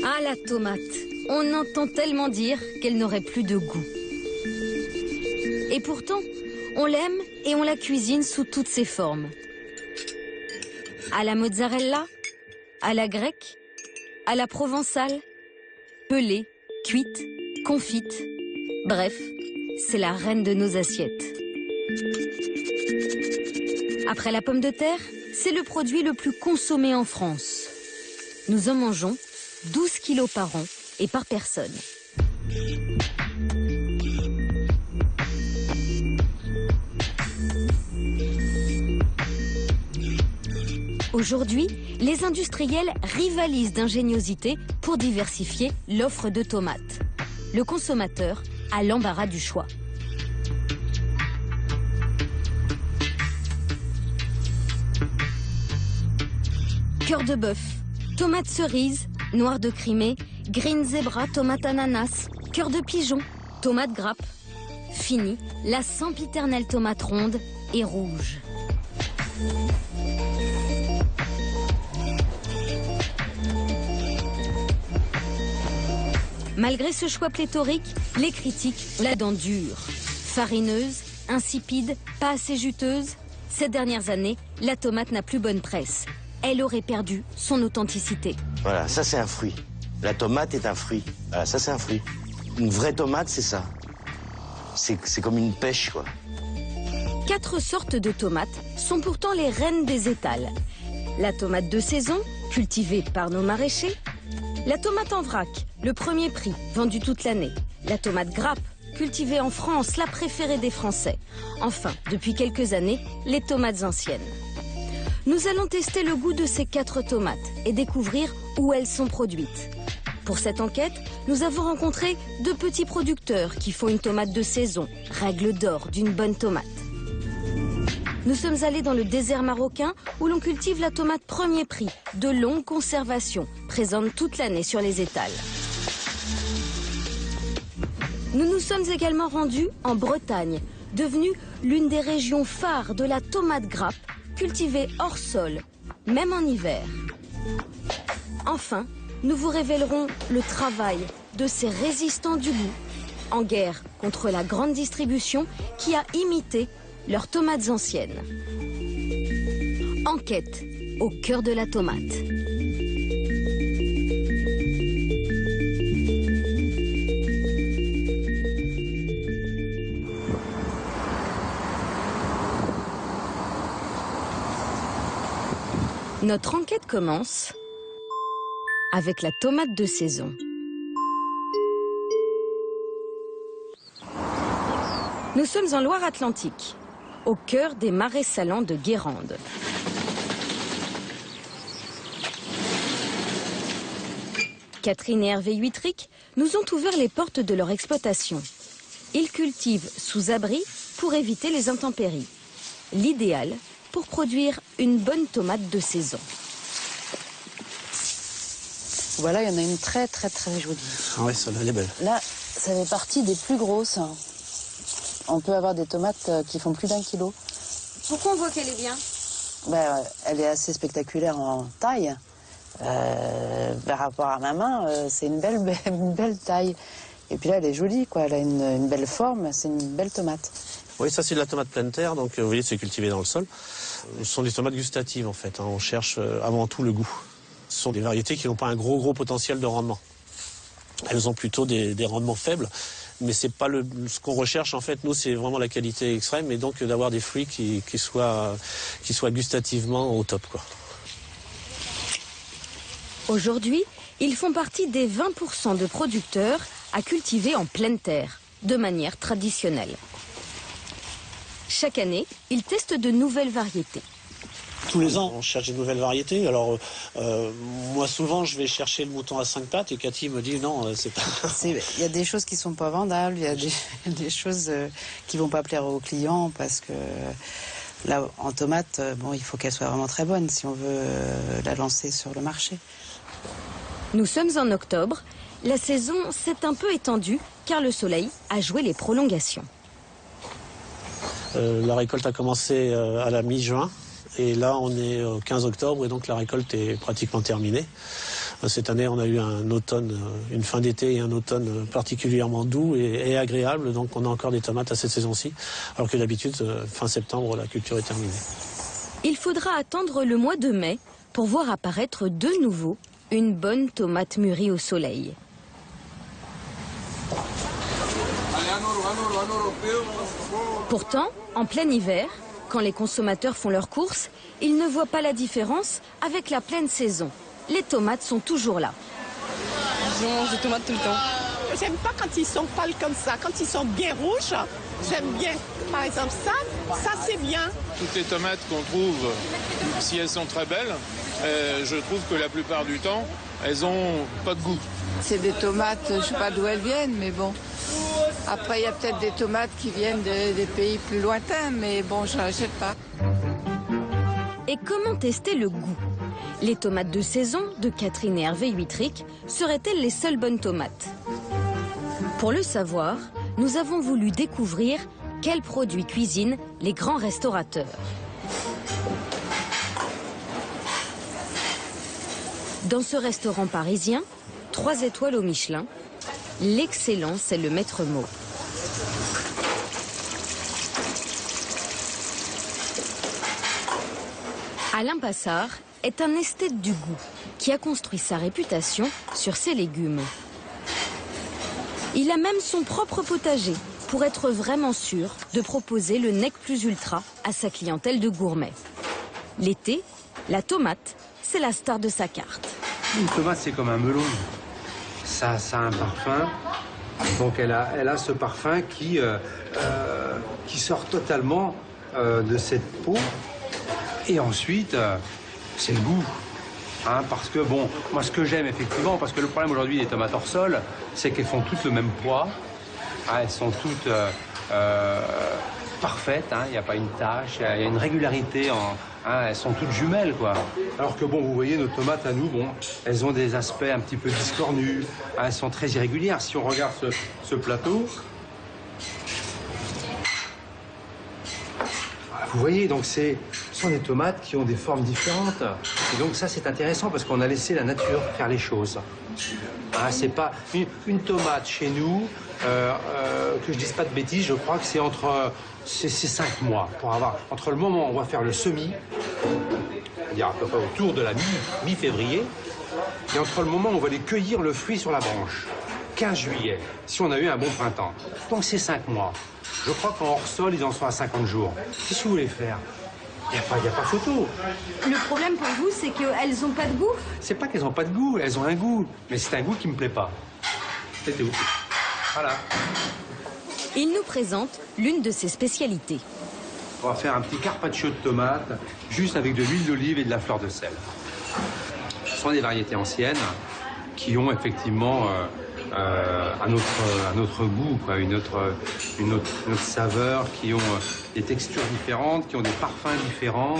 Ah, la tomate. On entend tellement dire qu'elle n'aurait plus de goût. Et pourtant, on l'aime et on la cuisine sous toutes ses formes. À la mozzarella, à la grecque, à la provençale, pelée, cuite, confite. Bref, c'est la reine de nos assiettes. Après la pomme de terre, c'est le produit le plus consommé en France. Nous en mangeons 12 kilos par an et par personne. Aujourd'hui, les industriels rivalisent d'ingéniosité pour diversifier l'offre de tomates. Le consommateur a l'embarras du choix. Cœur de bœuf, tomate cerise, noir de Crimée, green zebra, tomate ananas, cœur de pigeon, tomate grappe. Fini, la sempiternelle tomate ronde et rouge. Malgré ce choix pléthorique, les critiques ont la dent dure. Farineuse, insipide, pas assez juteuse. Ces dernières années, la tomate n'a plus bonne presse. Elle aurait perdu son authenticité. Voilà, ça c'est un fruit. La tomate est un fruit. Voilà, ça c'est un fruit. Une vraie tomate, c'est ça. C'est comme une pêche, quoi. 4 sortes de tomates sont pourtant les reines des étals. La tomate de saison, cultivée par nos maraîchers. La tomate en vrac, le premier prix, vendue toute l'année. La tomate grappe, cultivée en France, la préférée des Français. Enfin, depuis quelques années, les tomates anciennes. Nous allons tester le goût de ces 4 tomates et découvrir où elles sont produites. Pour cette enquête, nous avons rencontré 2 petits producteurs qui font une tomate de saison, règle d'or d'une bonne tomate. Nous sommes allés dans le désert marocain où l'on cultive la tomate premier prix, de longue conservation, présente toute l'année sur les étals. Nous nous sommes également rendus en Bretagne, devenue l'une des régions phares de la tomate grappe, cultivée hors sol, même en hiver. Enfin, nous vous révélerons le travail de ces résistants du goût, en guerre contre la grande distribution qui a imité leurs tomates anciennes. Enquête au cœur de la tomate. Notre enquête commence avec la tomate de saison. Nous sommes en Loire-Atlantique, au cœur des marais salants de Guérande. Catherine et Hervé Huitric nous ont ouvert les portes de leur exploitation. Ils cultivent sous abri pour éviter les intempéries. L'idéal pour produire une bonne tomate de saison. Voilà, il y en a une très jolie. Ah ouais, celle-là, elle est belle. Là, ça fait partie des plus grosses. On peut avoir des tomates qui font plus d'1 kilo. Pourquoi on voit qu'elle est bien? Ben, elle est assez spectaculaire en taille. Par rapport à ma main, c'est une belle taille. Et puis là, elle est jolie, quoi. Elle a une belle forme, c'est une belle tomate. Oui, ça c'est de la tomate pleine terre, donc vous voyez, c'est cultivé dans le sol. Ce sont des tomates gustatives en fait, hein. On cherche avant tout le goût. Ce sont des variétés qui n'ont pas un gros potentiel de rendement. Elles ont plutôt des rendements faibles, mais c'est pas ce qu'on recherche en fait. Nous, c'est vraiment la qualité extrême et donc d'avoir des fruits qui soient gustativement au top, quoi. Aujourd'hui, ils font partie des 20% de producteurs à cultiver en pleine terre, de manière traditionnelle. Chaque année, ils testent de nouvelles variétés. Tous les ans, on cherche de nouvelles variétés. Alors, moi, souvent, je vais chercher le mouton à 5 pattes et Cathy me dit non, c'est pas... Il y a des choses qui sont pas vendables, il y a des choses qui vont pas plaire aux clients parce que là, en tomate, bon, il faut qu'elle soit vraiment très bonne si on veut la lancer sur le marché. Nous sommes en octobre. La saison s'est un peu étendue car le soleil a joué les prolongations. La récolte a commencé à la mi-juin et là on est au 15 octobre et donc la récolte est pratiquement terminée. Cette année, on a eu un automne, une fin d'été et un automne particulièrement doux et agréable. Donc on a encore des tomates à cette saison-ci, alors que d'habitude, fin septembre, la culture est terminée. Il faudra attendre le mois de mai pour voir apparaître de nouveau une bonne tomate mûrie au soleil. Pourtant, en plein hiver, quand les consommateurs font leurs courses, ils ne voient pas la différence avec la pleine saison. Les tomates sont toujours là. Je mange des tomates tout le temps. J'aime pas quand ils sont pâles comme ça. Quand ils sont bien rouges, j'aime bien. Par exemple, ça c'est bien. Toutes les tomates qu'on trouve, si elles sont très belles, je trouve que la plupart du temps, elles ont pas de goût. C'est des tomates, je sais pas d'où elles viennent, mais bon. Après, il y a peut-être des tomates qui viennent des pays plus lointains, mais bon, je n'achète pas. Et comment tester le goût? Les tomates de saison de Catherine et Hervé Huitric seraient-elles les seules bonnes tomates? Pour le savoir, nous avons voulu découvrir quels produits cuisinent les grands restaurateurs. Dans ce restaurant parisien, 3 étoiles au Michelin, l'excellence est le maître mot. Alain Passard est un esthète du goût qui a construit sa réputation sur ses légumes. Il a même son propre potager pour être vraiment sûr de proposer le nec plus ultra à sa clientèle de gourmets. L'été, la tomate, c'est la star de sa carte. Une tomate, c'est comme un melon. Ça a un parfum. Donc elle a ce parfum qui sort totalement de cette peau. Et ensuite, c'est le goût. Hein, parce que bon, moi ce que j'aime effectivement, parce que le problème aujourd'hui des tomates hors sol, c'est qu'elles font toutes le même poids. Hein, elles sont toutes parfaites, hein, il n'y a pas une tache, il y a une régularité, elles sont toutes jumelles, quoi. Alors que bon, vous voyez, nos tomates à nous, bon, elles ont des aspects un petit peu discornus, hein, elles sont très irrégulières. Si on regarde ce plateau, vous voyez, donc ce sont des tomates qui ont des formes différentes. Et donc ça, c'est intéressant parce qu'on a laissé la nature faire les choses. Hein, c'est pas une tomate chez nous, que je dise pas de bêtises, je crois que c'est entre 5 mois pour avoir, entre le moment où on va faire le semis, c'est-à-dire à peu près autour de la mi-février, et entre le moment où on va aller cueillir le fruit sur la branche, 15 juillet, si on a eu un bon printemps. Donc c'est 5 mois. Je crois qu'en hors-sol, ils en sont à 50 jours. Qu'est-ce que vous voulez faire? Il n'y a pas photo. Le problème pour vous, c'est qu'elles n'ont pas de goût? C'est pas qu'elles n'ont pas de goût, elles ont un goût. Mais c'est un goût qui me plaît pas. C'est tout. Voilà. Il nous présente l'une de ses spécialités. On va faire un petit carpaccio de tomates, juste avec de l'huile d'olive et de la fleur de sel. Ce sont des variétés anciennes qui ont effectivement un autre goût, quoi, une autre saveur, qui ont des textures différentes, qui ont des parfums différents.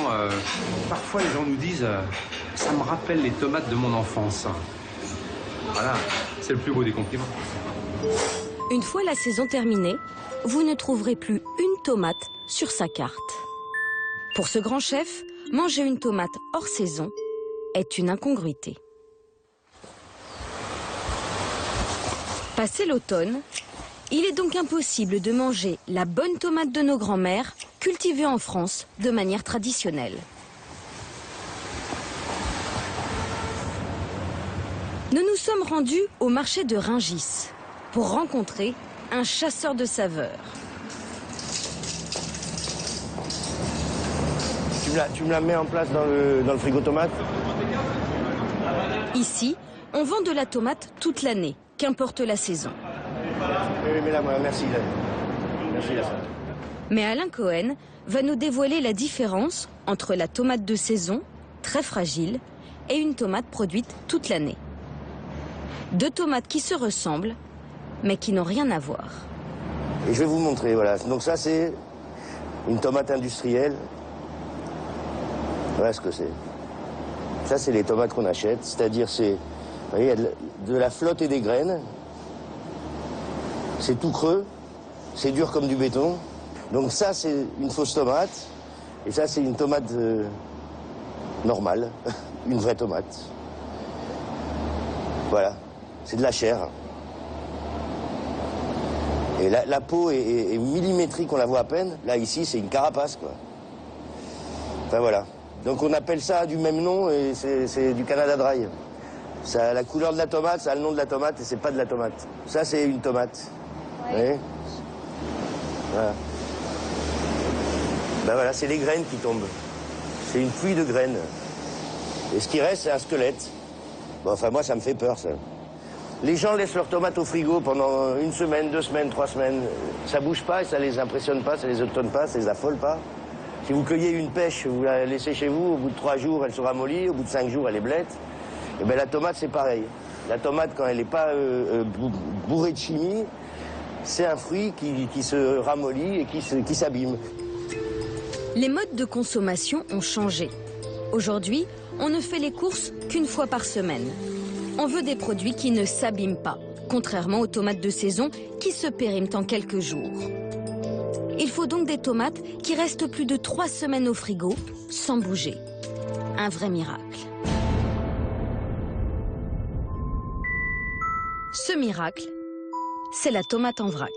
Parfois, les gens nous disent ça me rappelle les tomates de mon enfance. Voilà, c'est le plus beau des compliments. Une fois la saison terminée, vous ne trouverez plus une tomate sur sa carte. Pour ce grand chef, manger une tomate hors saison est une incongruité. Passé l'automne, il est donc impossible de manger la bonne tomate de nos grands-mères, cultivée en France de manière traditionnelle. Nous nous sommes rendus au marché de Rungis pour rencontrer un chasseur de saveurs. Tu me la mets en place dans le frigo tomate? Ici, on vend de la tomate toute l'année, qu'importe la saison. Oui, mais là, merci. Merci, là. Mais Alain Cohen va nous dévoiler la différence entre la tomate de saison, très fragile, et une tomate produite toute l'année. 2 tomates qui se ressemblent, mais qui n'ont rien à voir. Et je vais vous montrer, voilà. Donc ça, c'est une tomate industrielle. Voilà ce que c'est. Ça, c'est les tomates qu'on achète, c'est-à-dire c'est... Vous voyez, il y a de la flotte et des graines. C'est tout creux, c'est dur comme du béton. Donc ça, c'est une fausse tomate. Et ça, c'est une tomate normale, une vraie tomate. Voilà, c'est de la chair. Et la peau est millimétrique, on la voit à peine. Là, ici, c'est une carapace, quoi. Enfin, voilà. Donc, on appelle ça du même nom, et c'est du Canada Dry. Ça a la couleur de la tomate, ça a le nom de la tomate, et c'est pas de la tomate. Ça, c'est une tomate. Vous voyez ? Voilà. Ben voilà, c'est les graines qui tombent. C'est une pluie de graines. Et ce qui reste, c'est un squelette. Bon, enfin, moi, ça me fait peur, ça. Les gens laissent leurs tomates au frigo pendant 1 semaine, 2 semaines, 3 semaines. Ça bouge pas et ça les impressionne pas, ça les étonne pas, ça les affole pas. Si vous cueillez une pêche, vous la laissez chez vous, au bout de 3 jours, elle se ramollit, au bout de 5 jours, elle est blette. Et bien, la tomate, c'est pareil. La tomate, quand elle n'est pas bourrée de chimie, c'est un fruit qui se ramollit et qui s'abîme. Les modes de consommation ont changé. Aujourd'hui, on ne fait les courses qu'1 fois par semaine. On veut des produits qui ne s'abîment pas, contrairement aux tomates de saison qui se périment en quelques jours. Il faut donc des tomates qui restent plus de 3 semaines au frigo, sans bouger. Un vrai miracle. Ce miracle, c'est la tomate en vrac.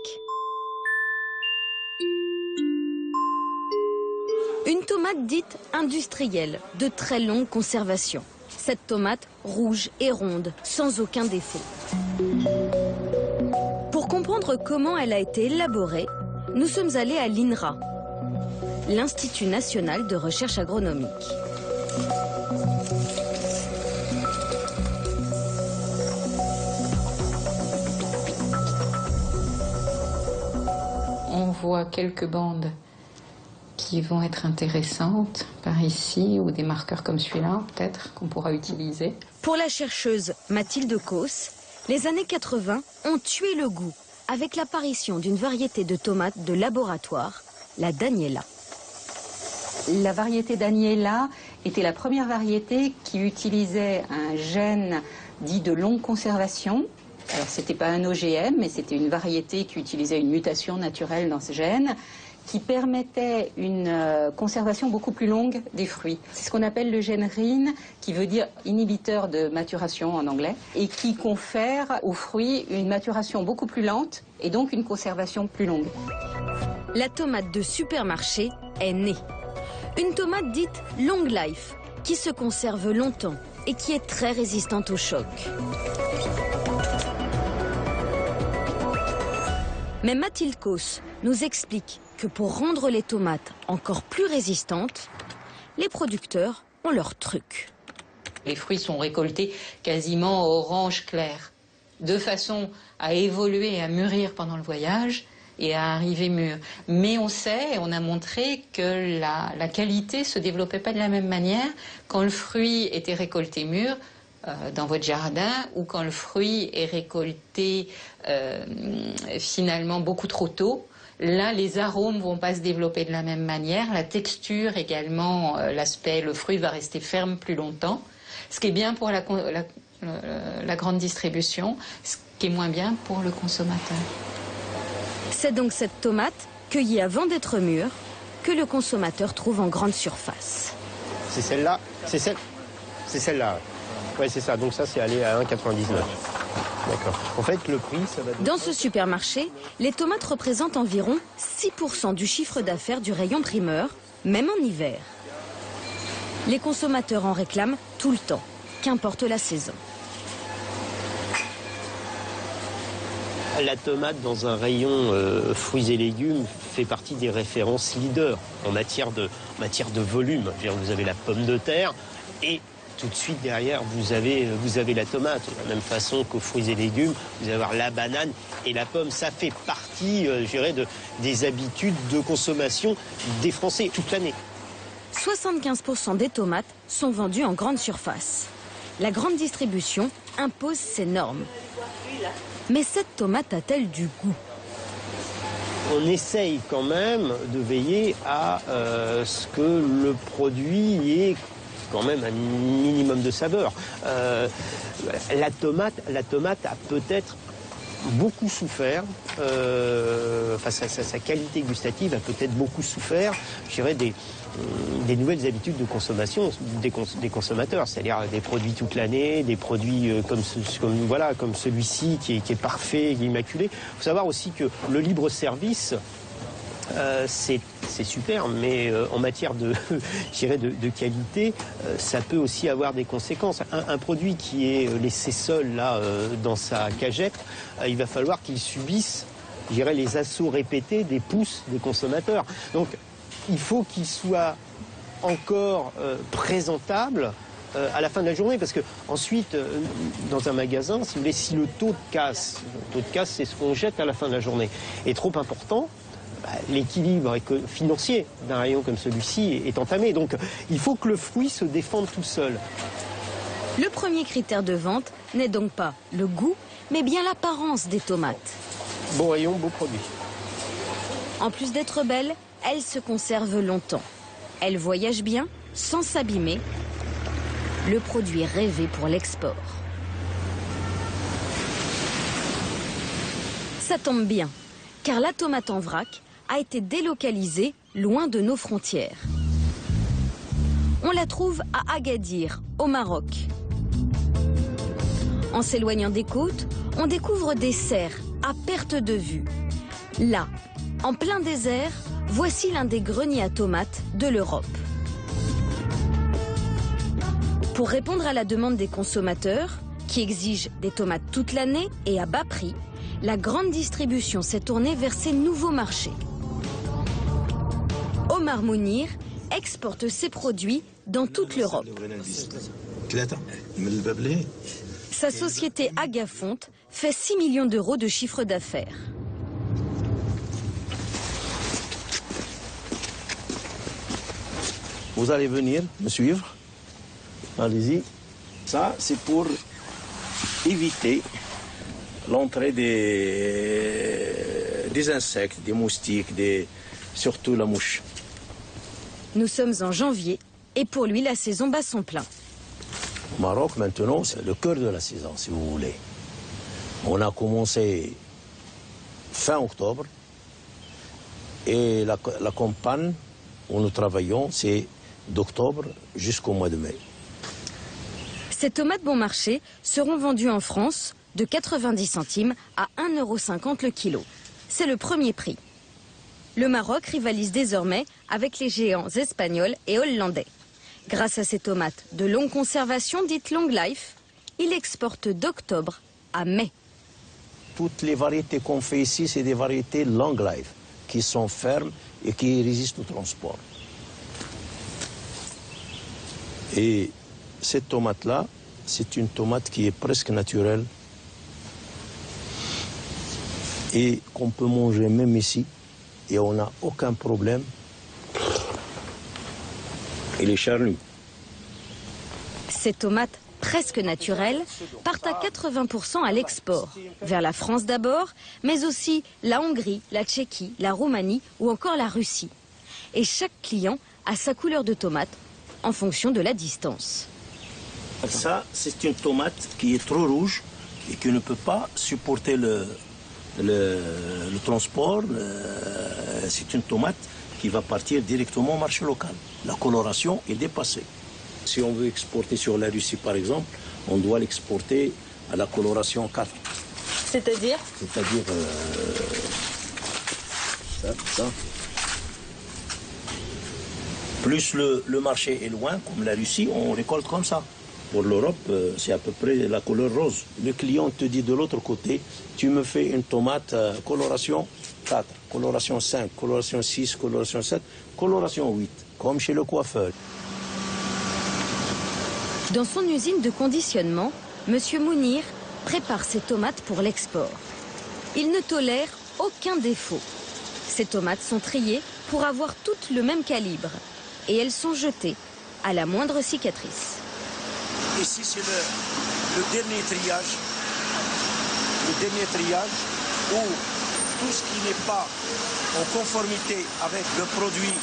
Une tomate dite industrielle, de très longue conservation. Cette tomate rouge et ronde, sans aucun défaut. Pour comprendre comment elle a été élaborée, nous sommes allés à l'INRA, l'Institut national de recherche agronomique. On voit quelques bandes qui vont être intéressantes par ici, ou des marqueurs comme celui-là, peut-être, qu'on pourra utiliser. Pour la chercheuse Mathilde Causse, les années 80 ont tué le goût avec l'apparition d'une variété de tomates de laboratoire, la Daniela. La variété Daniela était la première variété qui utilisait un gène dit de longue conservation. Alors, c'était pas un OGM, mais c'était une variété qui utilisait une mutation naturelle dans ce gène, qui permettait une conservation beaucoup plus longue des fruits. C'est ce qu'on appelle le gène RIN, qui veut dire inhibiteur de maturation en anglais, et qui confère aux fruits une maturation beaucoup plus lente et donc une conservation plus longue. La tomate de supermarché est née. Une tomate dite long life, qui se conserve longtemps et qui est très résistante au choc. Mais Mathilde Causse nous explique que pour rendre les tomates encore plus résistantes, les producteurs ont leur truc. Les fruits sont récoltés quasiment orange clair, de façon à évoluer et à mûrir pendant le voyage et à arriver mûr. Mais on sait, et on a montré que la qualité se développait pas de la même manière quand le fruit était récolté mûr dans votre jardin, ou quand le fruit est récolté finalement beaucoup trop tôt. Là, les arômes vont pas se développer de la même manière, la texture également, l'aspect, le fruit va rester ferme plus longtemps, ce qui est bien pour la grande distribution, ce qui est moins bien pour le consommateur. C'est donc cette tomate, cueillie avant d'être mûre, que le consommateur trouve en grande surface. C'est celle-là, c'est celle-là. Ouais, c'est ça. Donc ça, c'est allé à 1,99. D'accord. En fait, le prix, ça va... Dans ce supermarché, les tomates représentent environ 6% du chiffre d'affaires du rayon primeur, même en hiver. Les consommateurs en réclament tout le temps, qu'importe la saison. La tomate dans un rayon fruits et légumes fait partie des références leaders en matière de volume. Je veux dire, vous avez la pomme de terre et tout de suite derrière, vous avez la tomate. De la même façon qu'aux fruits et légumes, vous allez avoir la banane et la pomme. Ça fait partie, je dirais, des habitudes de consommation des Français toute l'année. 75% des tomates sont vendues en grande surface. La grande distribution impose ses normes. Mais cette tomate a-t-elle du goût ? On essaye quand même de veiller à ce que le produit ait quand même un minimum de saveur. La tomate a peut-être beaucoup souffert, sa qualité gustative a peut-être beaucoup souffert, je dirais, des nouvelles habitudes de consommation des consommateurs, c'est-à-dire des produits toute l'année, des produits comme celui-ci qui est parfait, qui est immaculé. Il faut savoir aussi que le libre-service, c'est super, mais en matière de qualité, ça peut aussi avoir des conséquences. Un produit qui est laissé seul là dans sa cagette, il va falloir qu'il subisse, je dirais, les assauts répétés des pouces des consommateurs. Donc, il faut qu'il soit encore présentable à la fin de la journée, parce que ensuite, dans un magasin, si vous voulez, si le taux de casse, c'est ce qu'on jette à la fin de la journée, est trop important, l'équilibre financier d'un rayon comme celui-ci est entamé. Donc il faut que le fruit se défende tout seul. Le premier critère de vente n'est donc pas le goût, mais bien l'apparence des tomates. Bon rayon, beau produit. En plus d'être belles, elles se conservent longtemps. Elles voyagent bien, sans s'abîmer. Le produit rêvé pour l'export. Ça tombe bien, car la tomate en vrac a été délocalisée loin de nos frontières. On la trouve à Agadir, au Maroc. En s'éloignant des côtes, on découvre des serres à perte de vue. Là, en plein désert, voici l'un des greniers à tomates de l'Europe. Pour répondre à la demande des consommateurs, qui exigent des tomates toute l'année et à bas prix, la grande distribution s'est tournée vers ces nouveaux marchés. Omar Mounir exporte ses produits dans toute l'Europe. Sa société Agafonte fait 6 millions d'euros de chiffre d'affaires. Vous allez venir me suivre. Allez-y. Ça, c'est pour éviter l'entrée des insectes, des moustiques, surtout la mouche. Nous sommes en janvier et pour lui, la saison bat son plein. Au Maroc, maintenant, c'est le cœur de la saison, si vous voulez. On a commencé fin octobre et la campagne où nous travaillons, c'est d'octobre jusqu'au mois de mai. Ces tomates bon marché seront vendues en France de 90 centimes à 1,50 € le kilo. C'est le premier prix. Le Maroc rivalise désormais avec les géants espagnols et hollandais. Grâce à ces tomates de longue conservation dites long life, il exporte d'octobre à mai. Toutes les variétés qu'on fait ici, c'est des variétés long life, qui sont fermes et qui résistent au transport. Et cette tomate-là, c'est une tomate qui est presque naturelle et qu'on peut manger même ici et on n'a aucun problème. Il est charnu. Ces tomates presque naturelles partent à 80% à l'export, vers la France d'abord, mais aussi la Hongrie, la Tchéquie, la Roumanie ou encore la Russie. Et chaque client a sa couleur de tomate en fonction de la distance. Ça, c'est une tomate qui est trop rouge et qui ne peut pas supporter le transport. C'est une tomate qui va partir directement au marché local. La coloration est dépassée. Si on veut exporter sur la Russie, par exemple, on doit l'exporter à la coloration 4. C'est-à-dire ? C'est-à-dire ça. Plus le marché est loin, comme la Russie, on récolte comme ça. Pour l'Europe, c'est à peu près la couleur rose. Le client te dit de l'autre côté, tu me fais une tomate coloration 4, coloration 5, coloration 6, coloration 7, coloration 8, comme chez le coiffeur. Dans son usine de conditionnement, M. Mounir prépare ses tomates pour l'export. Il ne tolère aucun défaut. Ces tomates sont triées pour avoir toutes le même calibre. Et elles sont jetées à la moindre cicatrice. Ici, c'est le dernier triage. Le dernier triage où tout ce qui n'est pas en conformité avec le produit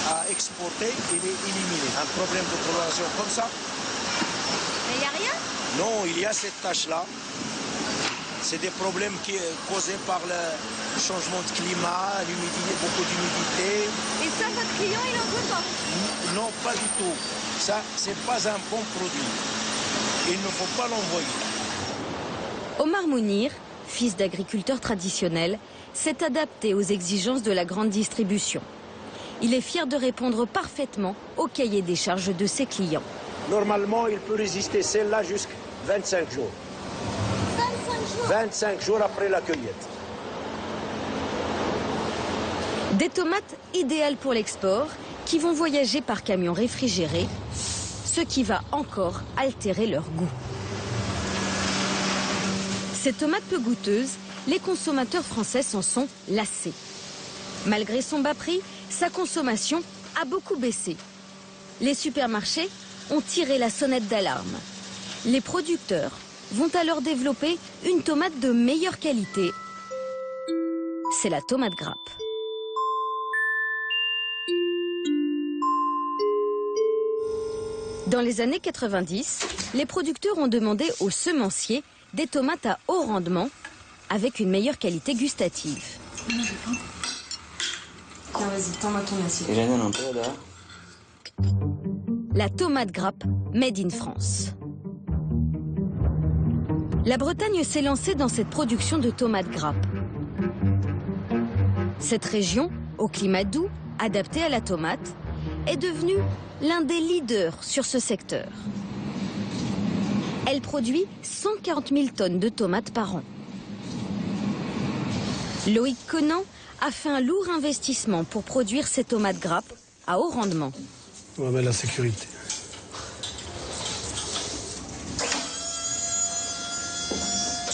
à exporter, il est éliminé. Un problème de coloration comme ça. Mais il n'y a rien ? Non, il y a cette tache-là. C'est des problèmes causés par le changement de climat, l'humidité, beaucoup d'humidité. Et ça, votre client, il en veut pas? Non, pas du tout. Ça, c'est pas un bon produit. Il ne faut pas l'envoyer. Omar Mounir, fils d'agriculteur traditionnel, s'est adapté aux exigences de la grande distribution. Il est fier de répondre parfaitement au cahier des charges de ses clients. Normalement, il peut résister celle-là jusqu'à 25 jours. 25 jours après la cueillette. Des tomates idéales pour l'export qui vont voyager par camion réfrigéré, ce qui va encore altérer leur goût. Ces tomates peu goûteuses, les consommateurs français s'en sont lassés. Malgré son bas prix, sa consommation a beaucoup baissé. Les supermarchés ont tiré la sonnette d'alarme. Les producteurs vont alors développer une tomate de meilleure qualité. C'est la tomate grappe. Dans les années 90, les producteurs ont demandé aux semenciers des tomates à haut rendement avec une meilleure qualité gustative. Tiens, vas-y, tends-moi ton assiette. La tomate grappe made in France. La Bretagne s'est lancée dans cette production de tomates grappe. Cette région, au climat doux, adapté à la tomate, est devenue l'un des leaders sur ce secteur. Elle produit 140 000 tonnes de tomates par an. Loïc Conan a fait un lourd investissement pour produire ces tomates grappes à haut rendement. On va mettre la sécurité.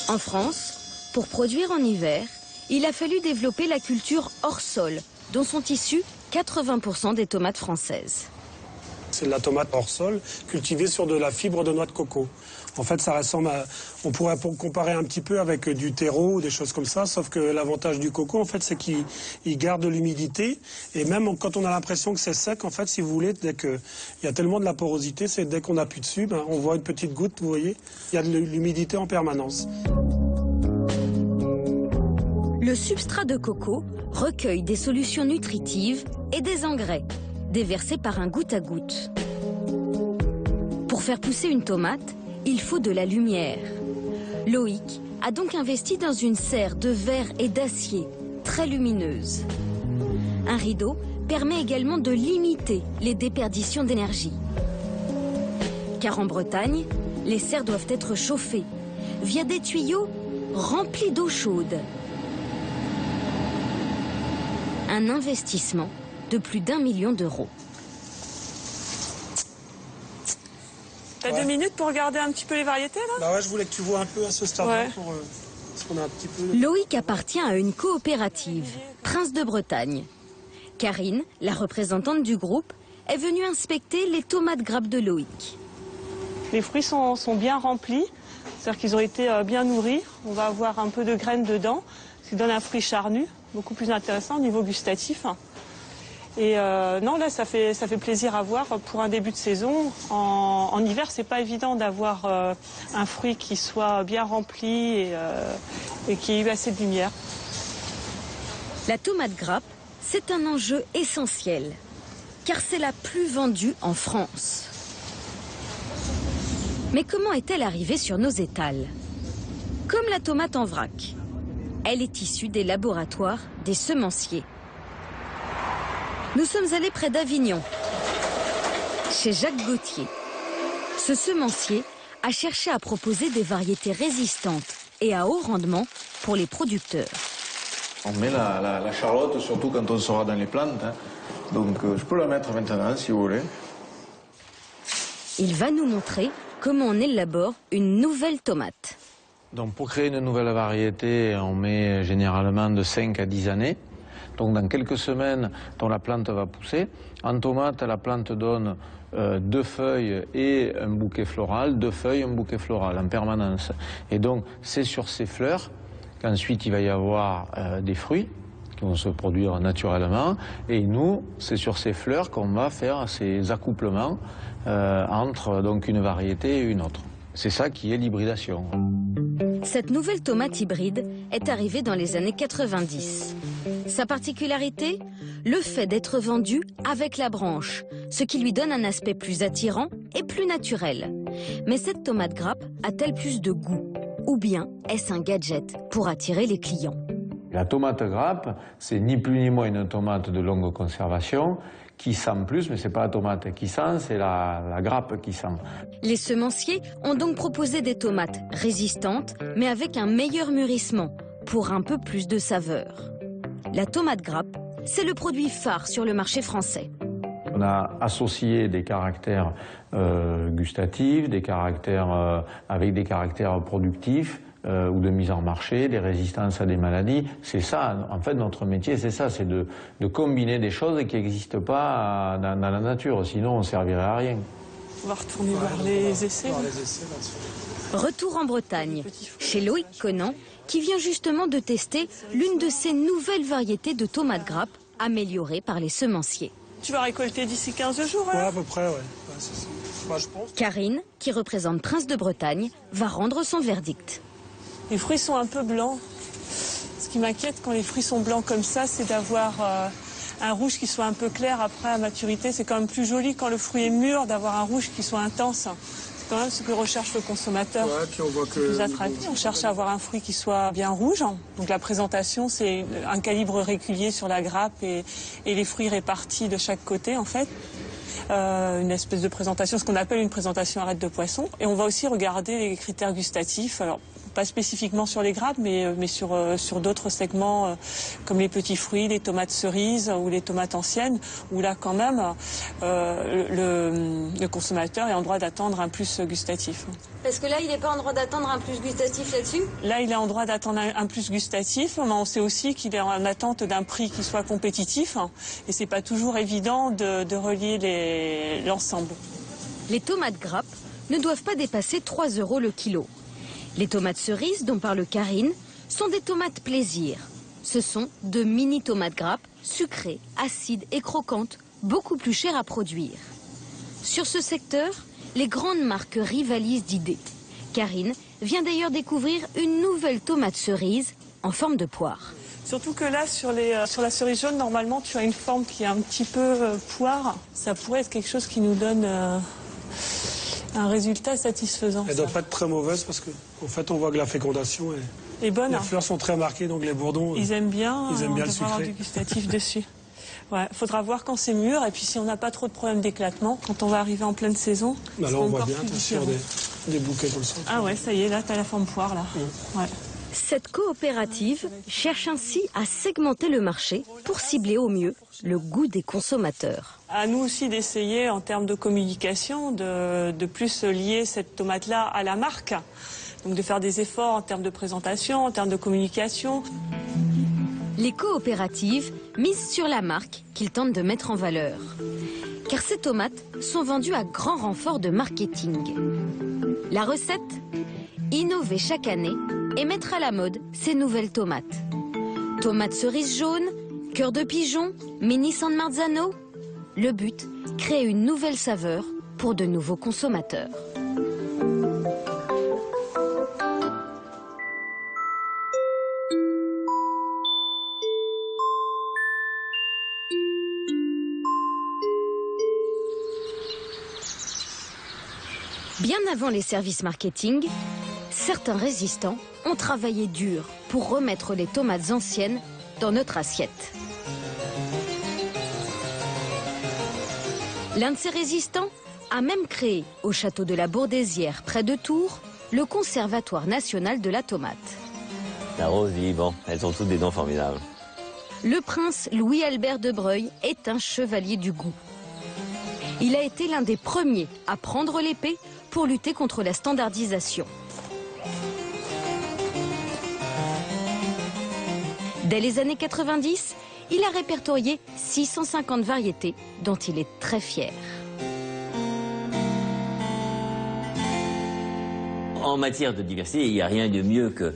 En France, pour produire en hiver, il a fallu développer la culture hors sol, dont sont issues 80% des tomates françaises. C'est de la tomate hors sol, cultivée sur de la fibre de noix de coco. En fait, ça ressemble à... On pourrait comparer un petit peu avec du terreau ou des choses comme ça, sauf que l'avantage du coco, en fait, c'est qu'il garde de l'humidité. Et même quand on a l'impression que c'est sec, en fait, si vous voulez, dès qu'il y a tellement de la porosité, c'est dès qu'on appuie dessus, on voit une petite goutte, vous voyez. Il y a de l'humidité en permanence. Le substrat de coco recueille des solutions nutritives et des engrais, déversés par un goutte à goutte. Pour faire pousser une tomate, il faut de la lumière. Loïc a donc investi dans une serre de verre et d'acier très lumineuse. Un rideau permet également de limiter les déperditions d'énergie. Car en Bretagne, les serres doivent être chauffées via des tuyaux remplis d'eau chaude. Un investissement de plus d'1 million d'euros. T'as 2 minutes pour regarder un petit peu les variétés, là? Bah ouais, je voulais que tu vois un peu à ce stade-là, parce qu'on a un petit peu... Loïc appartient à une coopérative, Prince de Bretagne. Karine, la représentante du groupe, est venue inspecter les tomates grappes de Loïc. Les fruits sont bien remplis, c'est-à-dire qu'ils ont été bien nourris. On va avoir un peu de graines dedans, ce qui donne un fruit charnu, beaucoup plus intéressant au niveau gustatif. Et non, là, ça fait plaisir à voir pour un début de saison. En hiver, c'est pas évident d'avoir un fruit qui soit bien rempli et qui ait eu assez de lumière. La tomate grappe, c'est un enjeu essentiel, car c'est la plus vendue en France. Mais comment est-elle arrivée sur nos étals? Comme la tomate en vrac, elle est issue des laboratoires des semenciers. Nous sommes allés près d'Avignon, chez Jacques Gauthier. Ce semencier a cherché à proposer des variétés résistantes et à haut rendement pour les producteurs. On met la charlotte, surtout quand on sera dans les plantes. Hein. Donc je peux la mettre maintenant, si vous voulez. Il va nous montrer comment on élabore une nouvelle tomate. Donc pour créer une nouvelle variété, on met généralement de 5 à 10 années. Donc dans quelques semaines, la plante va pousser. En tomate, la plante donne 2 feuilles et un bouquet floral, 2 feuilles, un bouquet floral en permanence. Et donc c'est sur ces fleurs qu'ensuite il va y avoir des fruits qui vont se produire naturellement. Et nous, c'est sur ces fleurs qu'on va faire ces accouplements entre donc une variété et une autre. C'est ça qui est l'hybridation. Cette nouvelle tomate hybride est arrivée dans les années 90. Sa particularité, le fait d'être vendue avec la branche, ce qui lui donne un aspect plus attirant et plus naturel. Mais cette tomate grappe a-t-elle plus de goût? Ou bien est-ce un gadget pour attirer les clients? La tomate grappe, c'est ni plus ni moins une tomate de longue conservation qui sent plus, mais c'est pas la tomate qui sent, c'est la grappe qui sent. Les semenciers ont donc proposé des tomates résistantes, mais avec un meilleur mûrissement, pour un peu plus de saveur. La tomate grappe, c'est le produit phare sur le marché français. On a associé des caractères gustatifs, des caractères avec des caractères productifs ou de mise en marché, des résistances à des maladies. C'est ça, en fait, notre métier, c'est ça, c'est de combiner des choses qui n'existent pas dans la nature, sinon on ne servirait à rien. On va retourner voir les essais. Retour en Bretagne, chez Loïc Conan, qui vient justement de tester l'une de ces nouvelles variétés de tomates grappes améliorées par les semenciers. Tu vas récolter d'ici 15 jours, Ouais, alors? à peu près, ouais. C'est ça. Bah, je pense. Karine, qui représente Prince de Bretagne, va rendre son verdict. Les fruits sont un peu blancs. Ce qui m'inquiète quand les fruits sont blancs comme ça, c'est d'avoir un rouge qui soit un peu clair après à maturité. C'est quand même plus joli quand le fruit est mûr d'avoir un rouge qui soit intense. C'est quand même ce que recherche le consommateur. Ouais, puis on voit que... Plus attractif. On cherche à avoir un fruit qui soit bien rouge. Donc la présentation, c'est un calibre régulier sur la grappe et les fruits répartis de chaque côté en fait. Une espèce de présentation, ce qu'on appelle une présentation arête de poisson. Et on va aussi regarder les critères gustatifs. Alors, pas spécifiquement sur les grappes, mais sur d'autres segments comme les petits fruits, les tomates cerises ou les tomates anciennes, où là quand même le consommateur est en droit d'attendre un plus gustatif. Parce que là, il n'est pas en droit d'attendre un plus gustatif là-dessus? Là, il est en droit d'attendre un plus gustatif, mais on sait aussi qu'il est en attente d'un prix qui soit compétitif, et c'est pas toujours évident de relier l'ensemble. Les tomates grappes ne doivent pas dépasser 3 € le kilo. Les tomates cerises dont parle Karine sont des tomates plaisir. Ce sont de mini tomates grappes, sucrées, acides et croquantes, beaucoup plus chères à produire. Sur ce secteur, les grandes marques rivalisent d'idées. Karine vient d'ailleurs découvrir une nouvelle tomate cerise en forme de poire. Surtout que là, sur la cerise jaune, normalement, tu as une forme qui est un petit peu poire. Ça pourrait être quelque chose qui nous donne un résultat satisfaisant. Elle ne doit pas être très mauvaise parce qu'en fait, on voit que la fécondation est bonne. Les fleurs sont très marquées, donc les bourdons, ils aiment bien le avoir sucré. du gustatif dessus. Ouais, faudra voir quand c'est mûr et puis si on n'a pas trop de problèmes d'éclatement, quand on va arriver en pleine saison. Bah là, on voit bien sur des bouquets comme ça. Ah ouais, ça y est, là, tu as la forme poire, là. Ouais. Cette coopérative cherche ainsi à segmenter le marché pour cibler au mieux le goût des consommateurs. À nous aussi d'essayer, en termes de communication, de plus lier cette tomate-là à la marque. Donc de faire des efforts en termes de présentation, en termes de communication. Les coopératives misent sur la marque qu'ils tentent de mettre en valeur. Car ces tomates sont vendues à grand renfort de marketing. La recette ? Innover chaque année et mettre à la mode ces nouvelles tomates. Tomates cerises jaunes, cœur de pigeon, mini San Marzano. Le but, créer une nouvelle saveur pour de nouveaux consommateurs. Bien avant les services marketing, certains résistants ont travaillé dur pour remettre les tomates anciennes dans notre assiette. L'un de ces résistants a même créé, au château de la Bourdaissière, près de Tours, le Conservatoire national de la tomate. La rose dit, bon, elles ont toutes des dents formidables. Le prince Louis-Albert de Breuil est un chevalier du goût. Il a été l'un des premiers à prendre l'épée pour lutter contre la standardisation. Dès les années 90, il a répertorié 650 variétés dont il est très fier. En matière de diversité, il n'y a rien de mieux que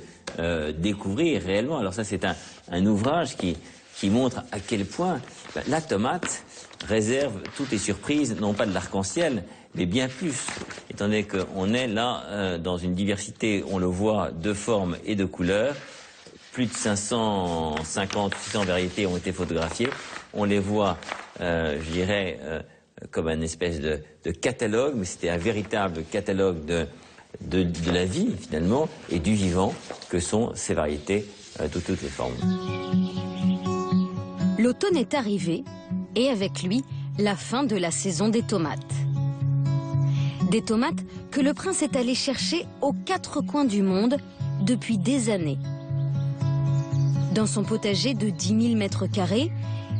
découvrir réellement. Alors ça, c'est un ouvrage qui qui montre à quel point la tomate réserve toutes les surprises, non pas de l'arc-en-ciel, mais bien plus. Étant donné qu'on est là dans une diversité, on le voit, de formes et de couleurs. Plus de 550, 600 variétés ont été photographiées. On les voit, je dirais, comme une espèce de catalogue, mais c'était un véritable catalogue de la vie, finalement, et du vivant, que sont ces variétés de toutes les formes. L'automne est arrivé, et avec lui, la fin de la saison des tomates. Des tomates que le prince est allé chercher aux 4 coins du monde depuis des années. Dans son potager de 10 000 mètres carrés,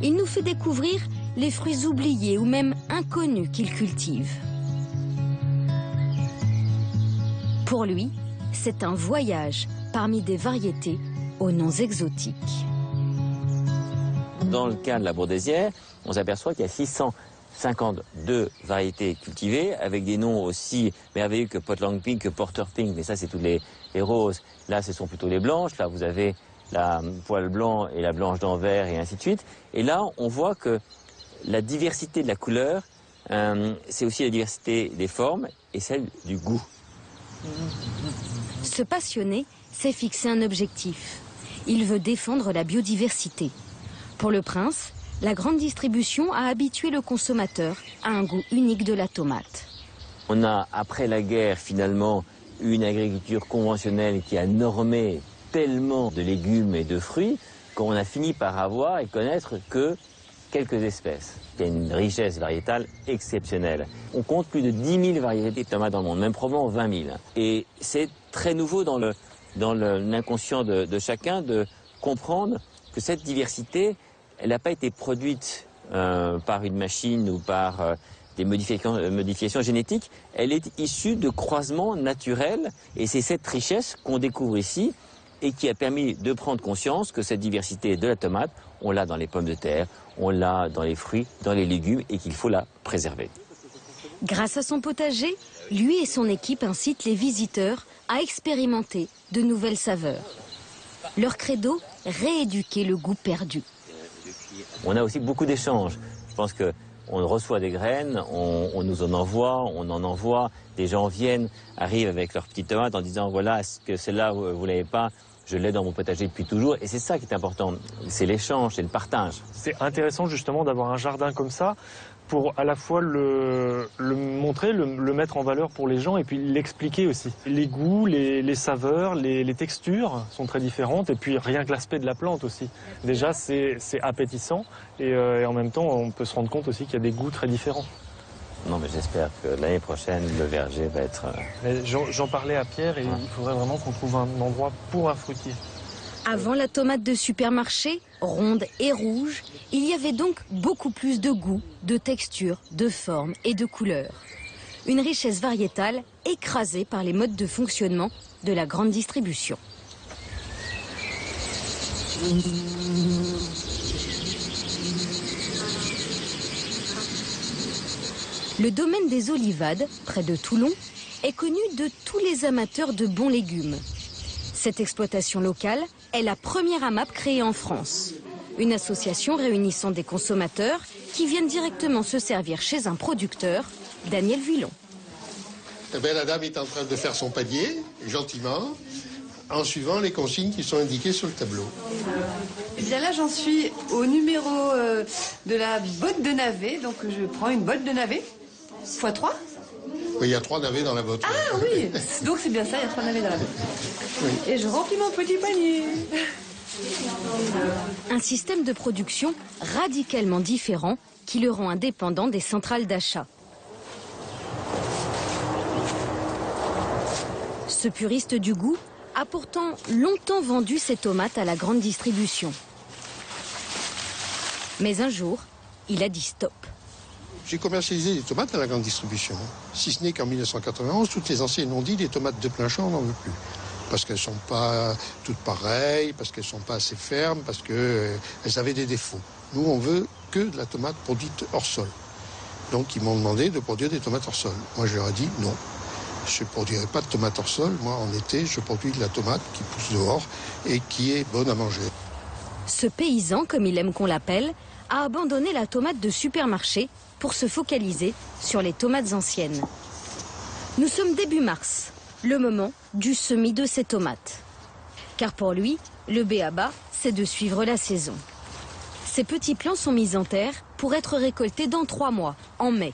il nous fait découvrir les fruits oubliés ou même inconnus qu'il cultive. Pour lui, c'est un voyage parmi des variétés aux noms exotiques. Dans le cas de la bourdaissière, on s'aperçoit qu'il y a 652 variétés cultivées, avec des noms aussi merveilleux que Potlang Pink, que Porter Pink, mais ça c'est toutes les roses. Là ce sont plutôt les blanches, là vous avez la poil blanc et la blanche d'Anvers et ainsi de suite. Et là on voit que la diversité de la couleur, c'est aussi la diversité des formes et celle du goût. Ce passionné s'est fixé un objectif. Il veut défendre la biodiversité. Pour le prince, la grande distribution a habitué le consommateur à un goût unique de la tomate. On a, après la guerre, finalement, une agriculture conventionnelle qui a normé tellement de légumes et de fruits qu'on a fini par avoir et connaître que quelques espèces. Il y a une richesse variétale exceptionnelle. On compte plus de 10 000 variétés de tomates dans le monde, même probablement 20 000. Et c'est très nouveau dans l'inconscient de chacun de comprendre que cette diversité, elle n'a pas été produite par une machine ou par des modifications génétiques. Elle est issue de croisements naturels et c'est cette richesse qu'on découvre ici et qui a permis de prendre conscience que cette diversité de la tomate, on l'a dans les pommes de terre, on l'a dans les fruits, dans les légumes et qu'il faut la préserver. Grâce à son potager, lui et son équipe incitent les visiteurs à expérimenter de nouvelles saveurs. Leur credo, rééduquer le goût perdu. On a aussi beaucoup d'échanges. Je pense qu'on reçoit des graines, on nous en envoie, des gens viennent, arrivent avec leurs petites tomates en disant voilà, est-ce que celle-là vous l'avez pas, je l'ai dans mon potager depuis toujours. Et c'est ça qui est important, c'est l'échange, c'est le partage. C'est intéressant justement d'avoir un jardin comme ça pour à la fois le montrer, le mettre en valeur pour les gens et puis l'expliquer aussi. Les goûts, les saveurs, les textures sont très différentes et puis rien que l'aspect de la plante aussi. Déjà c'est appétissant et en même temps on peut se rendre compte aussi qu'il y a des goûts très différents. Non mais j'espère que l'année prochaine le verger va être... J'en parlais à Pierre et il faudrait vraiment qu'on trouve un endroit pour un fruitier. Avant la tomate de supermarché, ronde et rouge, il y avait donc beaucoup plus de goût, de texture, de forme et de couleurs. Une richesse variétale écrasée par les modes de fonctionnement de la grande distribution. Le domaine des Olivades, près de Toulon, est connu de tous les amateurs de bons légumes. Cette exploitation locale est la première AMAP créée en France. Une association réunissant des consommateurs qui viennent directement se servir chez un producteur, Daniel Villon. Eh bien, la dame est en train de faire son panier, gentiment, en suivant les consignes qui sont indiquées sur le tableau. Eh bien là, j'en suis au numéro de la botte de navet. Donc je prends une botte de navet, x3. Oui, il y a 3 navets dans la botte. Ah oui, donc c'est bien ça, il y a 3 navets dans la botte. Oui. Et je remplis mon petit panier. Un système de production radicalement différent qui le rend indépendant des centrales d'achat. Ce puriste du goût a pourtant longtemps vendu ses tomates à la grande distribution. Mais un jour, il a dit stop. J'ai commercialisé des tomates à la grande distribution. Si ce n'est qu'en 1991, toutes les anciennes ont dit les tomates de plein champ, on n'en veut plus. Parce qu'elles ne sont pas toutes pareilles, parce qu'elles ne sont pas assez fermes, parce qu'elles avaient des défauts. Nous, on veut que de la tomate produite hors sol. Donc, ils m'ont demandé de produire des tomates hors sol. Moi, je leur ai dit non. Je ne produirai pas de tomates hors sol. Moi, en été, je produis de la tomate qui pousse dehors et qui est bonne à manger. Ce paysan, comme il aime qu'on l'appelle, a abandonné la tomate de supermarché pour se focaliser sur les tomates anciennes. Nous sommes début mars, le moment du semis de ces tomates. Car pour lui, le b.a.-ba, c'est de suivre la saison. Ces petits plants sont mis en terre pour être récoltés dans 3 mois, en mai.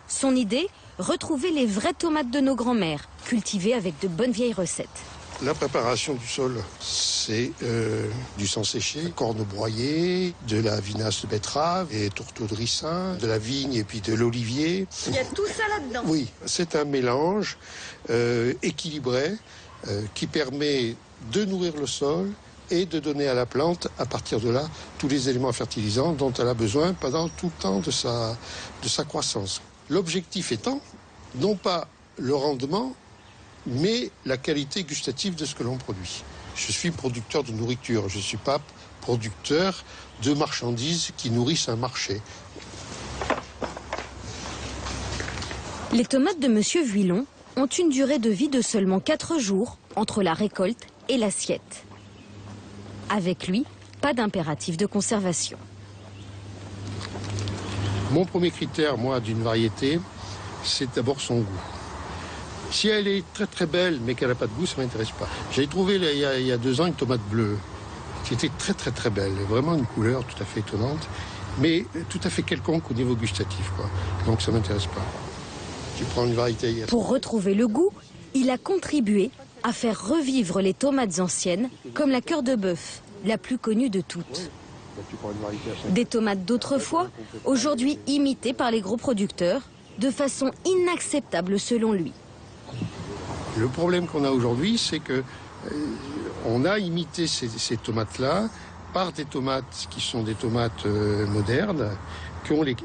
Son idée, retrouver les vraies tomates de nos grands-mères, cultivées avec de bonnes vieilles recettes. La préparation du sol, c'est du sang séché, cornes broyées, de la vinasse de betterave et tourteaux de ricin, de la vigne et puis de l'olivier. Il y a tout ça là-dedans? Oui, c'est un mélange équilibré qui permet de nourrir le sol et de donner à la plante, à partir de là, tous les éléments fertilisants dont elle a besoin pendant tout le temps de sa croissance. L'objectif étant, non pas le rendement, mais la qualité gustative de ce que l'on produit. Je suis producteur de nourriture, je ne suis pas producteur de marchandises qui nourrissent un marché. Les tomates de Monsieur Vuillon ont une durée de vie de seulement 4 jours entre la récolte et l'assiette. Avec lui, pas d'impératif de conservation. Mon premier critère, moi, d'une variété, c'est d'abord son goût. Si elle est très très belle, mais qu'elle n'a pas de goût, ça ne m'intéresse pas. J'ai trouvé il y a 2 ans une tomate bleue, qui était très très très belle. Vraiment une couleur tout à fait étonnante, mais tout à fait quelconque au niveau gustatif, quoi. Donc ça ne m'intéresse pas. Tu prends une variété... Pour retrouver le goût, il a contribué à faire revivre les tomates anciennes, comme la cœur de bœuf, la plus connue de toutes. Des tomates d'autrefois, aujourd'hui imitées par les gros producteurs, de façon inacceptable selon lui. Le problème qu'on a aujourd'hui, c'est que on a imité ces tomates-là par des tomates qui sont des tomates modernes, qui ont les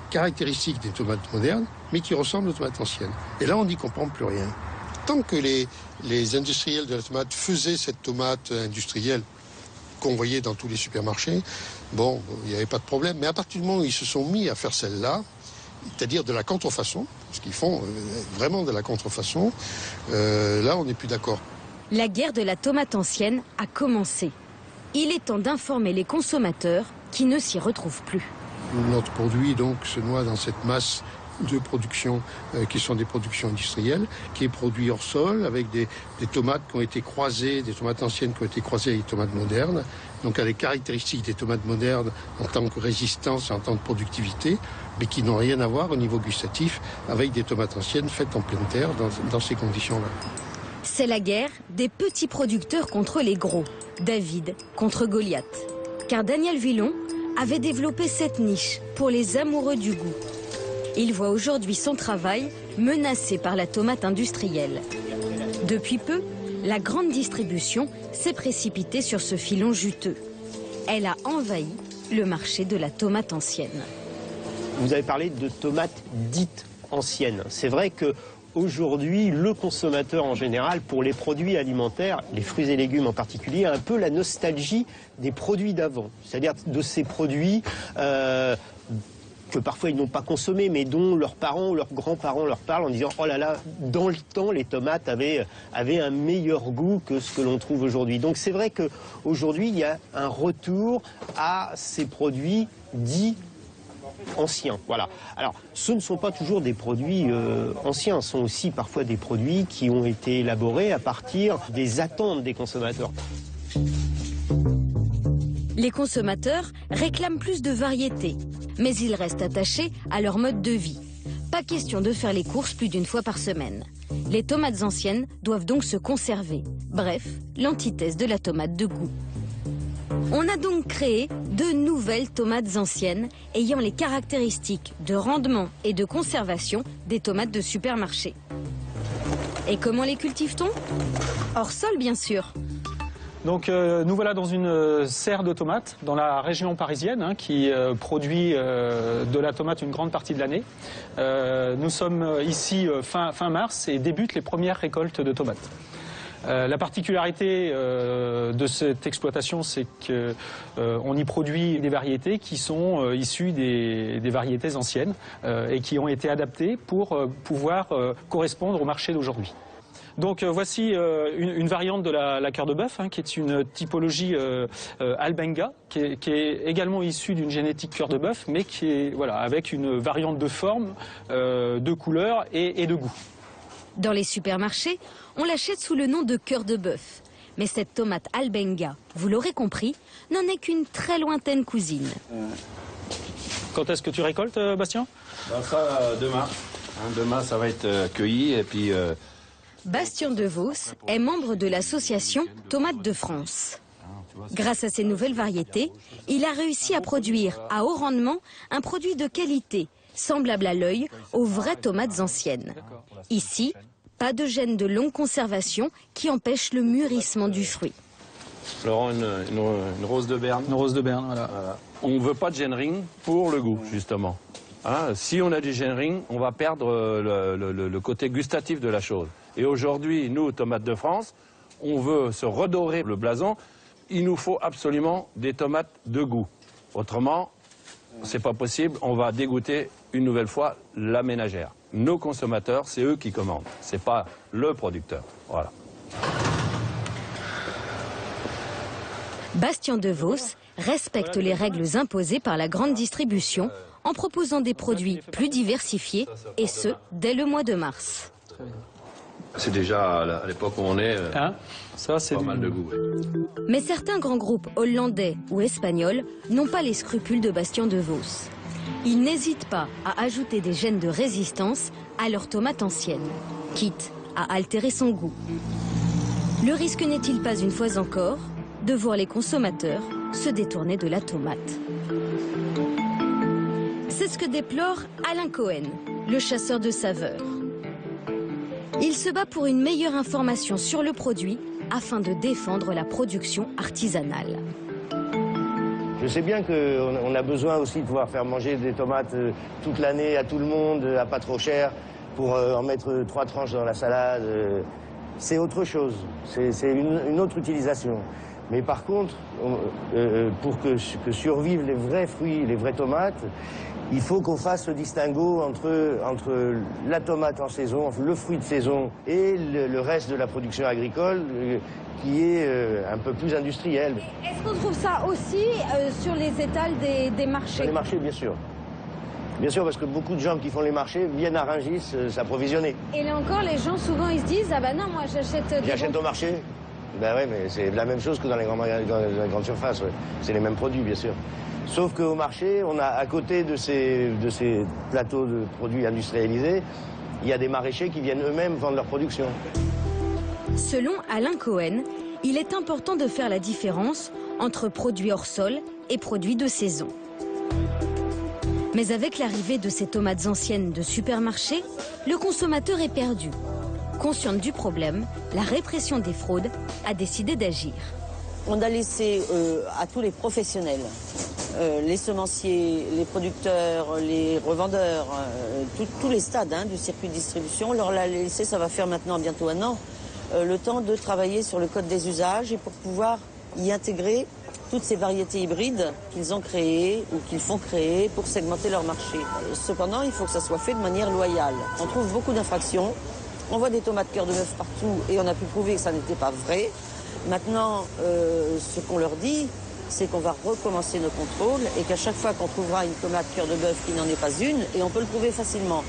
caractéristiques des tomates modernes, mais qui ressemblent aux tomates anciennes. Et là, on n'y comprend plus rien. Tant que les industriels de la tomate faisaient cette tomate industrielle qu'on voyait dans tous les supermarchés, bon, il n'y avait pas de problème. Mais à partir du moment où ils se sont mis à faire celle-là, c'est-à-dire de la contrefaçon, parce qu'ils font vraiment de la contrefaçon, là, on n'est plus d'accord. La guerre de la tomate ancienne a commencé. Il est temps d'informer les consommateurs qui ne s'y retrouvent plus. Notre produit, donc, se noie dans cette masse de production qui sont des productions industrielles, qui est produit hors sol, avec des tomates qui ont été croisées, des tomates anciennes qui ont été croisées avec des tomates modernes. Donc, elle a les caractéristiques des tomates modernes en tant que résistance et en tant que productivité, mais qui n'ont rien à voir au niveau gustatif avec des tomates anciennes faites en pleine terre dans ces conditions-là. C'est la guerre des petits producteurs contre les gros, David contre Goliath. Car Daniel Vuillon avait développé cette niche pour les amoureux du goût. Il voit aujourd'hui son travail menacé par la tomate industrielle. Depuis peu, la grande distribution s'est précipitée sur ce filon juteux. Elle a envahi le marché de la tomate ancienne. Vous avez parlé de tomates dites anciennes. C'est vrai que aujourd'hui, le consommateur en général, pour les produits alimentaires, les fruits et légumes en particulier, a un peu la nostalgie des produits d'avant. C'est-à-dire de ces produits que parfois ils n'ont pas consommés, mais dont leurs parents ou leurs grands-parents leur parlent en disant « Oh là là, dans le temps, les tomates avaient un meilleur goût que ce que l'on trouve aujourd'hui. » Donc c'est vrai qu'aujourd'hui, il y a un retour à ces produits dits anciens. Voilà. Alors, ce ne sont pas toujours des produits anciens, ce sont aussi parfois des produits qui ont été élaborés à partir des attentes des consommateurs. Les consommateurs réclament plus de variété, mais ils restent attachés à leur mode de vie. Pas question de faire les courses plus d'une fois par semaine. Les tomates anciennes doivent donc se conserver. Bref, l'antithèse de la tomate de goût. On a donc créé de nouvelles tomates anciennes ayant les caractéristiques de rendement et de conservation des tomates de supermarché. Et comment les cultive-t-on? Hors sol, bien sûr. Donc nous voilà dans une serre de tomates dans la région parisienne qui produit de la tomate une grande partie de l'année. Nous sommes ici fin mars et débutent les premières récoltes de tomates. La particularité de cette exploitation, c'est qu'on y produit des variétés qui sont issues des variétés anciennes et qui ont été adaptées pour pouvoir correspondre au marché d'aujourd'hui. Donc voici une variante de la cœur de bœuf, qui est une typologie Albenga, qui est également issue d'une génétique cœur de bœuf, mais qui est avec une variante de forme, de couleur et de goût. Dans les supermarchés, on l'achète sous le nom de cœur de bœuf. Mais cette tomate Albenga, vous l'aurez compris, n'en est qu'une très lointaine cousine. Quand est-ce que tu récoltes, Bastien? Ça, demain. Demain, ça va être cueilli et puis... Bastien Devos est membre de l'association Tomates de France. Grâce à ces nouvelles variétés, il a réussi à produire à haut rendement un produit de qualité, semblable à l'œil aux vraies tomates anciennes. Ici, pas de gènes de longue conservation qui empêchent le mûrissement du fruit. Laurent, une rose de Berne. Une rose de Berne, voilà. On ne veut pas de gènering pour le goût, justement. Si on a du gènering, on va perdre le côté gustatif de la chose. Et aujourd'hui, nous, Tomates de France, on veut se redorer le blason. Il nous faut absolument des tomates de goût. Autrement, c'est pas possible, on va dégoûter une nouvelle fois la ménagère. Nos consommateurs, c'est eux qui commandent, c'est pas le producteur. Voilà. Bastien Devos respecte les règles imposées par la grande distribution en proposant des produits plus diversifiés, et ce, dès le mois de mars. C'est déjà à l'époque où on est, ça, c'est pas mal de goût. Ouais. Mais certains grands groupes hollandais ou espagnols n'ont pas les scrupules de Bastien Devos. Ils n'hésitent pas à ajouter des gènes de résistance à leurs tomates anciennes, quitte à altérer son goût. Le risque n'est-il pas une fois encore de voir les consommateurs se détourner de la tomate? C'est ce que déplore Alain Cohen, le chasseur de saveurs. Il se bat pour une meilleure information sur le produit afin de défendre la production artisanale. Je sais bien qu'on a besoin aussi de pouvoir faire manger des tomates toute l'année à tout le monde, à pas trop cher, pour en mettre 3 tranches dans la salade. C'est autre chose, c'est une autre utilisation. Mais par contre, pour que survivent les vrais fruits, les vraies tomates, il faut qu'on fasse le distinguo entre la tomate en saison, le fruit de saison, et le reste de la production agricole qui est un peu plus industrielle. Est-ce qu'on trouve ça aussi sur les étals des marchés? Sur les marchés, bien sûr. Bien sûr, parce que beaucoup de gens qui font les marchés viennent à Rungis s'approvisionner. Et là encore, les gens souvent ils se disent ah ben non, moi j'achète. J'achète au marché. Ben oui, mais c'est la même chose que dans les grandes surfaces. Ouais. C'est les mêmes produits, bien sûr. Sauf qu'au marché, on a à côté de ces plateaux de produits industrialisés, il y a des maraîchers qui viennent eux-mêmes vendre leur production. Selon Alain Cohen, il est important de faire la différence entre produits hors sol et produits de saison. Mais avec l'arrivée de ces tomates anciennes de supermarché, le consommateur est perdu. Consciente du problème, la répression des fraudes a décidé d'agir. On a laissé à tous les professionnels, les semenciers, les producteurs, les revendeurs, tous les stades du circuit de distribution, on leur l'a laissé, ça va faire maintenant bientôt 1 an, le temps de travailler sur le code des usages et pour pouvoir y intégrer toutes ces variétés hybrides qu'ils ont créées ou qu'ils font créer pour segmenter leur marché. Cependant, il faut que ça soit fait de manière loyale. On trouve beaucoup d'infractions, on voit des tomates cœur de bœuf partout et on a pu prouver que ça n'était pas vrai. Maintenant, ce qu'on leur dit, c'est qu'on va recommencer nos contrôles et qu'à chaque fois qu'on trouvera une tomate cœur de bœuf qui n'en est pas une, et on peut le prouver facilement,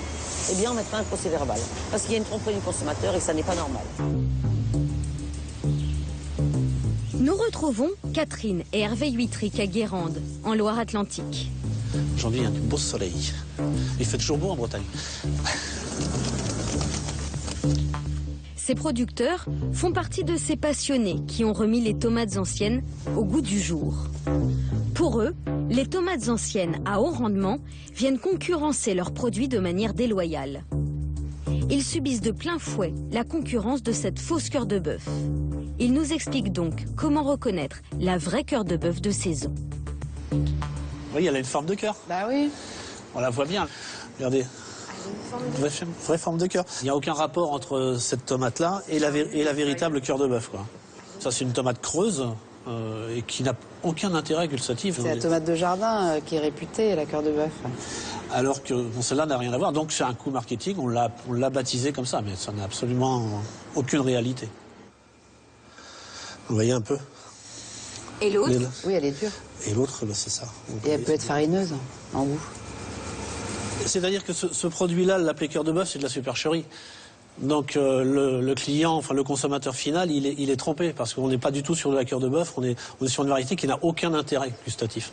eh bien on mettra un procès verbal. Parce qu'il y a une tromperie du consommateur et ça n'est pas normal. Nous retrouvons Catherine et Hervé Huitric à Guérande, en Loire-Atlantique. Aujourd'hui, il y a du beau soleil. Il fait toujours beau en Bretagne. Ces producteurs font partie de ces passionnés qui ont remis les tomates anciennes au goût du jour. Pour eux, les tomates anciennes à haut rendement viennent concurrencer leurs produits de manière déloyale. Ils subissent de plein fouet la concurrence de cette fausse cœur de bœuf. Ils nous expliquent donc comment reconnaître la vraie cœur de bœuf de saison. Oui, elle a une forme de cœur. Bah oui. On la voit bien. Regardez. Vraie forme de cœur. Il n'y a aucun rapport entre cette tomate-là et la véritable cœur de bœuf, quoi. Ça, c'est une tomate creuse, et qui n'a aucun intérêt gustatif. C'est la tomate de jardin qui est réputée, la cœur de bœuf. Alors que bon, celle-là n'a rien à voir. Donc c'est un coup marketing, on l'a baptisé comme ça, mais ça n'a absolument aucune réalité. Vous voyez un peu? Et l'autre? Oui, elle est dure. Et l'autre, ben, c'est ça. Et elle peut être farineuse, en goût. C'est-à-dire que ce produit-là, l'appelé cœur de bœuf, c'est de la supercherie. Donc le client, enfin le consommateur final, il est trompé parce qu'on n'est pas du tout sur de la cœur de bœuf, on est sur une variété qui n'a aucun intérêt gustatif.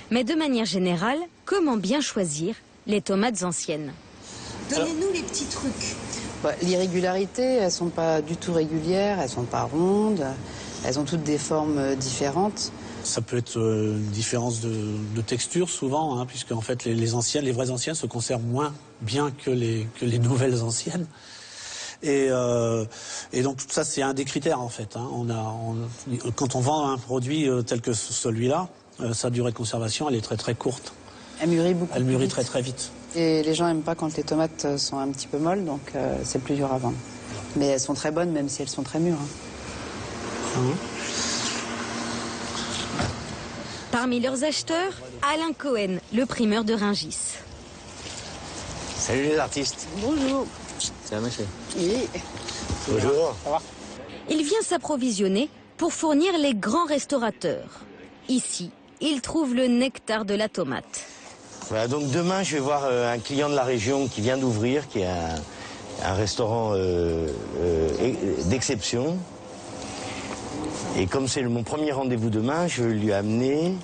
Mais de manière générale, comment bien choisir les tomates anciennes? Donnez-nous les petits trucs. Bah, l'irrégularité, elles sont pas du tout régulières, elles sont pas rondes, elles ont toutes des formes différentes. Ça peut être une différence de texture souvent, hein, puisque en fait les vraies anciennes se conservent moins bien que les nouvelles anciennes. Et donc tout ça c'est un des critères en fait. Hein. Quand on vend un produit tel que celui-là, sa durée de conservation elle est très très courte. Elle mûrit beaucoup. Elle mûrit très très vite. Et les gens n'aiment pas quand les tomates sont un petit peu molles, donc c'est plus dur à vendre. Mais elles sont très bonnes même si elles sont très mûres. Hein. Mmh. Parmi leurs acheteurs, Alain Cohen, le primeur de Rungis. Salut les artistes. Bonjour. C'est un machin. Oui. Bonjour. Ça va? Il vient s'approvisionner pour fournir les grands restaurateurs. Ici, il trouve le nectar de la tomate. Voilà, donc demain, je vais voir un client de la région qui vient d'ouvrir, qui est un restaurant d'exception. Et comme c'est mon premier rendez-vous demain, je vais lui amener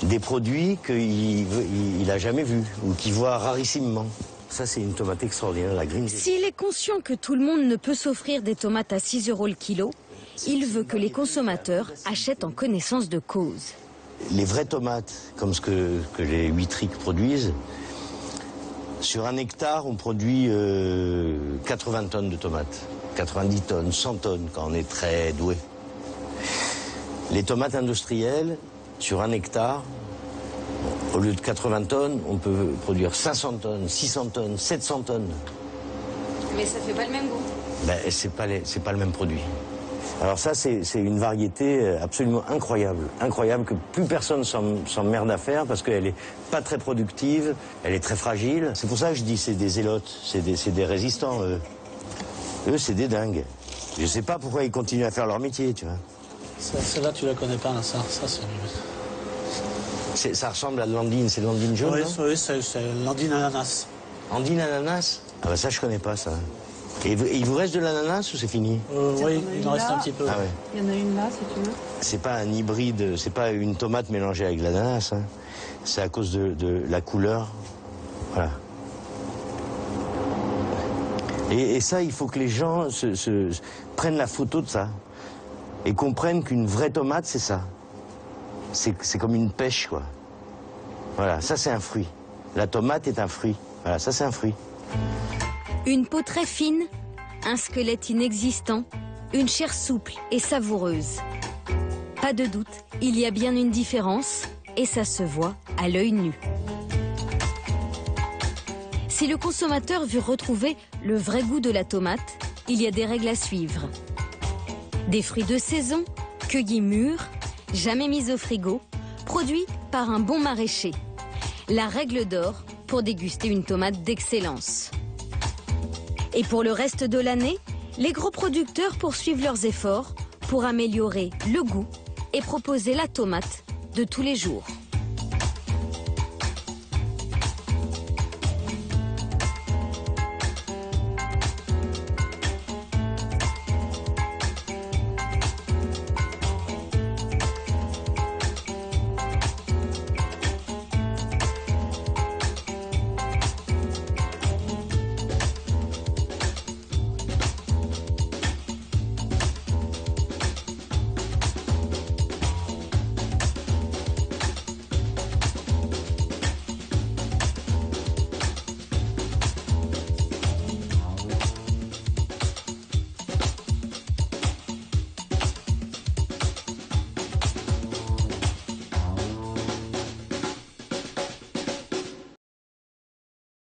des produits qu'il n'a jamais vus ou qu'il voit rarissimement. Ça, c'est une tomate extraordinaire, la Green. S'il est conscient que tout le monde ne peut s'offrir des tomates à 6 € le kilo, il veut que les consommateurs achètent en connaissance de cause. Les vraies tomates, comme ce que les huîtriques produisent, sur un hectare, on produit 80 tonnes de tomates. 90 tonnes, 100 tonnes quand on est très doué. Les tomates industrielles, sur un hectare, au lieu de 80 tonnes, on peut produire 500 tonnes, 600 tonnes, 700 tonnes. Mais ça fait pas le même goût. Ben, c'est pas le même produit. Alors ça, c'est une variété absolument incroyable. Incroyable que plus personne s'emmerde à faire parce qu'elle est pas très productive, elle est très fragile. C'est pour ça que je dis c'est des zélotes, c'est des résistants, eux. Eux, c'est des dingues. Je sais pas pourquoi ils continuent à faire leur métier, tu vois. Celle-là, tu la connais pas, là, ça c'est... Ça ressemble à de l'andine, c'est de l'andine jaune, oui, non? Oui, c'est l'andine ananas. Andine ananas? Ah bah ça, je connais pas, ça. Et il vous reste de l'ananas ou c'est fini? Oui, il en reste un petit peu. Ah ouais. Il y en a une là, si tu veux. C'est pas un hybride, c'est pas une tomate mélangée avec de l'ananas, hein. C'est à cause de la couleur. Voilà. Et ça, il faut que les gens prennent la photo de ça. Et comprennent qu'une vraie tomate, c'est ça. C'est comme une pêche, quoi. Voilà, ça c'est un fruit. La tomate est un fruit. Voilà, ça c'est un fruit. Une peau très fine, un squelette inexistant, une chair souple et savoureuse. Pas de doute, il y a bien une différence et ça se voit à l'œil nu. Si le consommateur veut retrouver le vrai goût de la tomate, il y a des règles à suivre. Des fruits de saison, cueillis mûrs, jamais mis au frigo, produits par un bon maraîcher. La règle d'or pour déguster une tomate d'excellence. Et pour le reste de l'année, les gros producteurs poursuivent leurs efforts pour améliorer le goût et proposer la tomate de tous les jours.